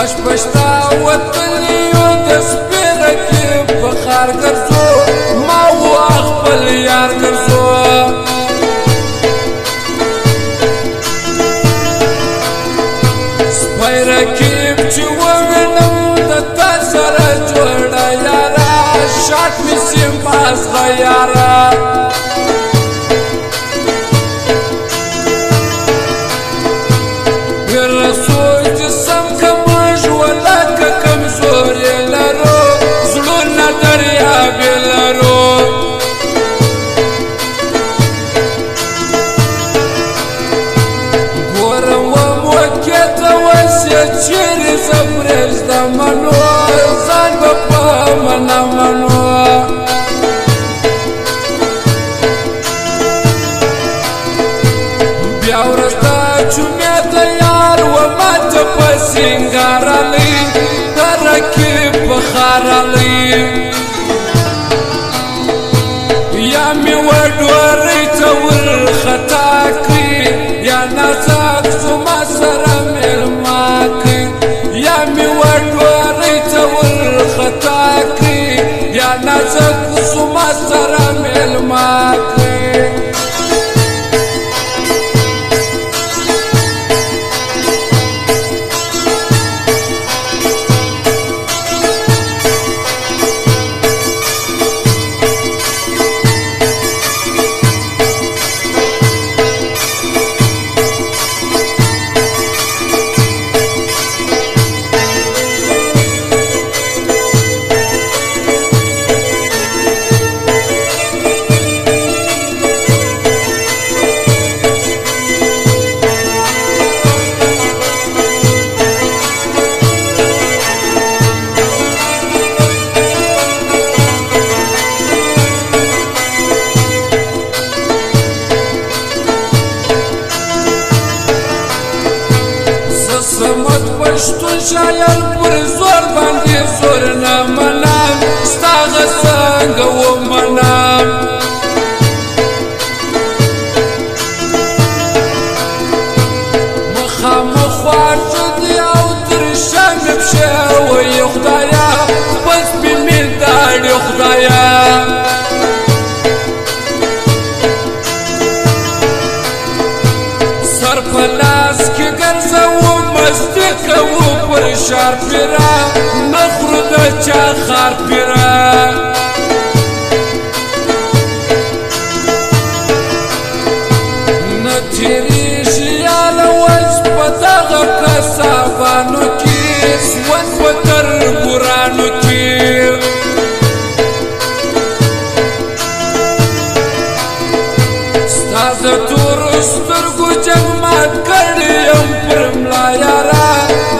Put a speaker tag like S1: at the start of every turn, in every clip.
S1: شپشتا وطنیو د سپیره کې بخار ګرځو ما و خپل یار ګرځو سپی رقیب چې ووینم د تا سره جوړه یاره شاټ مې سیم مازغه یاره چیرې زه پرېږدمنو ځان به په منه منو بیا ورځ د جمعې ته یار و ما ته په سینګارلی د رقیب بخارلی یا مې وډورۍ ته ورخطا کړي یا نازک زما سره مېلمه کړي یا مې وډورۍ ته ورخطا کړي یا نازک زما سره مېلمه کړي سمت پښتون شاعر پر زور باندې زور نه منم ستا غه څنګه ومنم مخامخ خواږه دي او تر شا مې پښې وایي خدایه خپل سپي مې داړي خدایه سر په لاس کې ګرځوم مستی کوو پر شار پیرا نخورو د چا خار پیرا نه تېرېږي یاله وس په دغه کسابانو کې ژوند په تربورانو کې ستا د تورو سترګو جنګ مات کړی یم پر ملا یاره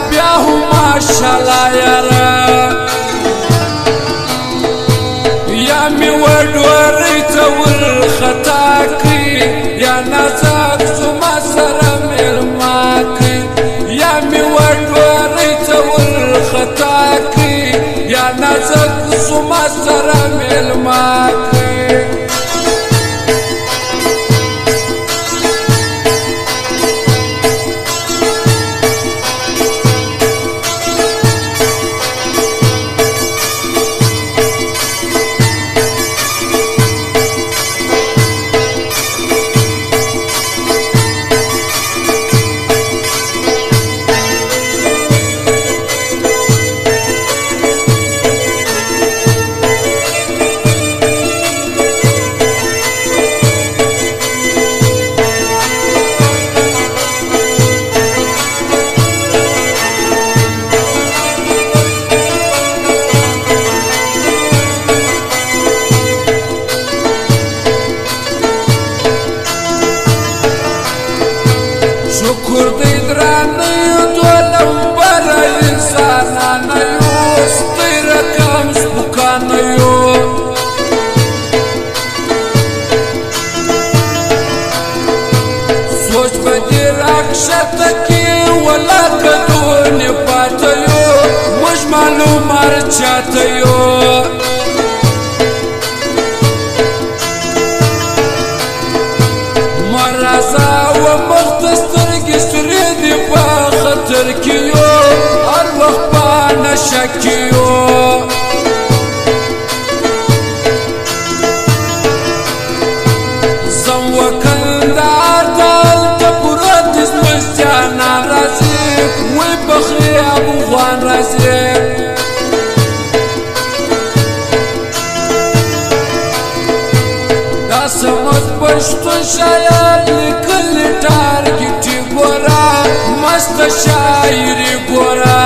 S1: بیا هم ماشاءالله یاره یا مې وډورۍ ته ورخطا کړي یا نازک زما سره مېلمه کړي یا مې وډورۍ ته ورخطا کړي یا نازک زما سره مېلمه کړي شکر دی درانیو دولمبره انسانانیو ستی رقم سپکانیو سوچ به دې راکښته کې ولاکه دونې پاتیو موږ معلومار چاتیو مرازا و مخت سترګې سرې دي په خطر کې یو هر وخت شاید لیکلی ټارګټي ګوره مسته شاعري ګوره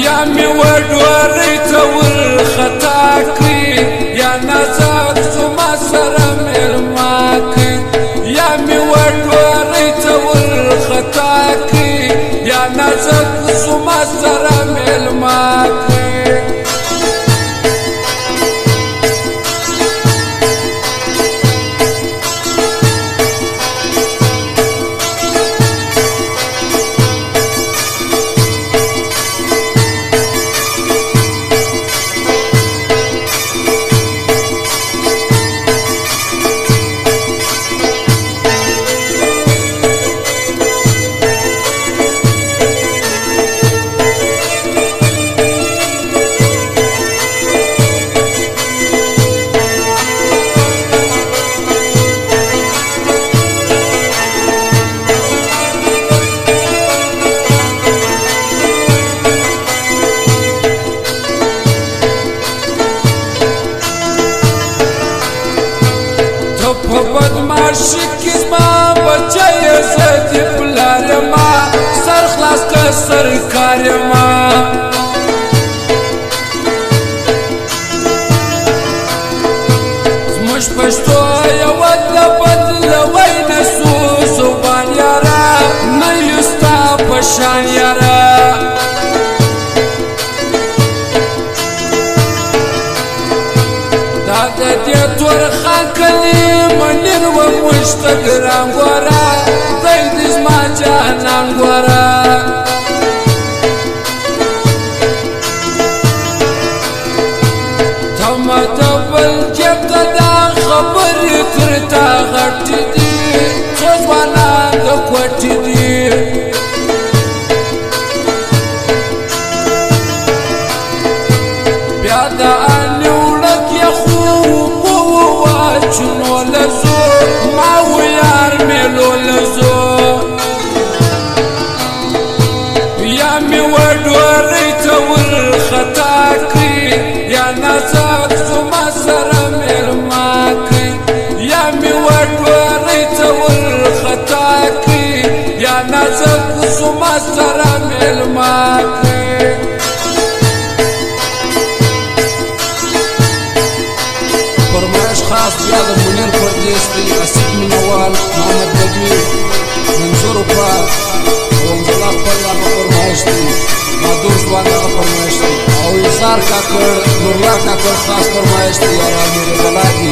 S1: یا مې وډورۍ ته ورخطا کړي یا نازک زما سره مېلمه کړي یا مې وډورۍ ته ورخطا کړي یا نازک زما سره مېلمه کړي په بدماشي کې زما بچی زه د پلار یما سر خلاص که سرکار یما زموږ پښتو یوه د بدلوی نه سو زبان یاره نه یو ستا په شان یاره دا د دې تورخان کلي منیر و مشتګران ګوره دی د زما جانان ګوره تمه د بل جیب ته دا خبرې تر تا غټې دي څو ځوانان د کوټې دي بیا د چونو لزو ما ویار میلو لزو یا می وډورۍ ته ورخطا کړي یا نازک زما سره مېلمه کړي یا می وډورۍ ته ورخطا کړي یا نازک زما سره مېلمه کړي خاص بیا د منیر پردیس دی اسید مینوال محمد بدوی منصور اقبال رمضان خپل هغه فرمایش دی بهادر ځوان هغه فرمایش دی او اظهار کاکړ نورالله کاکړ خاص فرمایش دی یاره امیر بلا دی